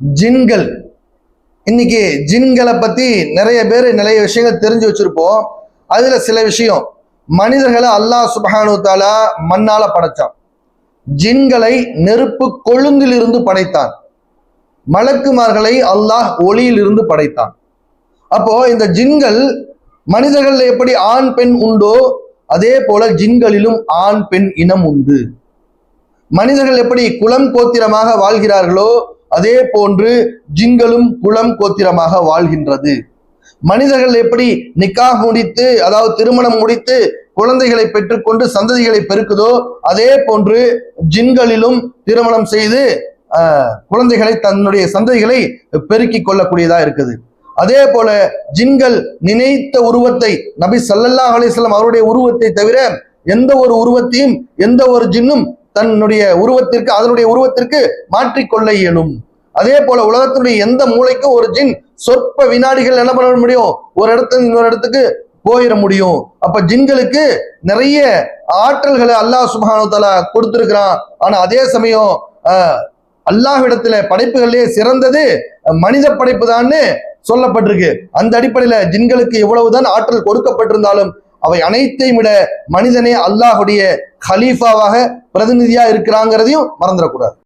ஜின்கள். இன்னைக்கு ஜின்களை பத்தி நிறைய பேர் நிறைய விஷயங்கள் தெரிஞ்சு வச்சிருப்போம். அதுல சில விஷயம், மனிதர்களை அல்லாஹ் சுப்ஹானஹு தஆலா மண்ணால படைச்சான். ஜின்களை நெருப்பு கொழுந்திலிருந்து படைத்தான். மலக்குமார்களை அல்லாஹ் ஒளியிலிருந்து படைத்தான். அப்போ இந்த ஜின்கள் மனிதர்கள் எப்படி ஆண் பெண் உண்டோ அதே போல ஜின்களிலும் ஆண் பெண் இனம் உண்டு. மனிதர்கள் எப்படி குலம் கோத்திரமாக வாழ்கிறார்களோ அதே போன்று ஜின்களும் குலம் கோத்திரமாக வாழ்கின்றது. மனிதர்கள் எப்படி நிக்காஹ் முடித்து, அதாவது திருமணம் முடித்து குழந்தைகளை பெற்றுக்கொண்டு சந்ததிகளை பெருக்குதோ அதே போன்று ஜின்களிலும் திருமணம் செய்து குழந்தைகளை, தன்னுடைய சந்ததிகளை பெருக்கிக் கொள்ளக்கூடியதா இருக்குது. அதே போல ஜின்கள் நினைத்த உருவத்தை, நபி ஸல்லல்லாஹு அலைஹி வஸல்லம் அவருடைய உருவத்தை தவிர எந்த ஒரு உருவத்தையும் எந்த ஒரு ஜின்னும் தன்னுடைய உருவத்திற்கு, அதனுடைய உருவத்திற்கு மாற்றிக்கொள்ள இயலும். அதே போல உலகத்தினுடைய எந்த மூளைக்கும் ஒரு ஜின் சொற்ப வினாடிகள் என்ன பண்ண முடியும், ஒரு இடத்துல இன்னொரு இடத்துக்கு போயிட முடியும். அப்ப ஜின்களுக்கு நிறைய ஆற்றல்களை அல்லாஹ் சுப்ஹானஹு தஆலா கொடுத்திருக்கிறான். ஆனா அதே சமயம் அல்லாஹ்விடத்துல படைப்புகளிலே சிறந்தது மனித படைப்பு தான்னு சொல்லப்பட்டிருக்கு. அந்த அடிப்படையில ஜின்களுக்கு எவ்வளவுதான் ஆற்றல் கொடுக்கப்பட்டிருந்தாலும் அவை அனைத்தையும் விட மனிதனே அல்லாஹுடைய கலீஃபாவாக பிரதிநிதியா இருக்கிறாங்கிறதையும் மறந்துடக்கூடாது.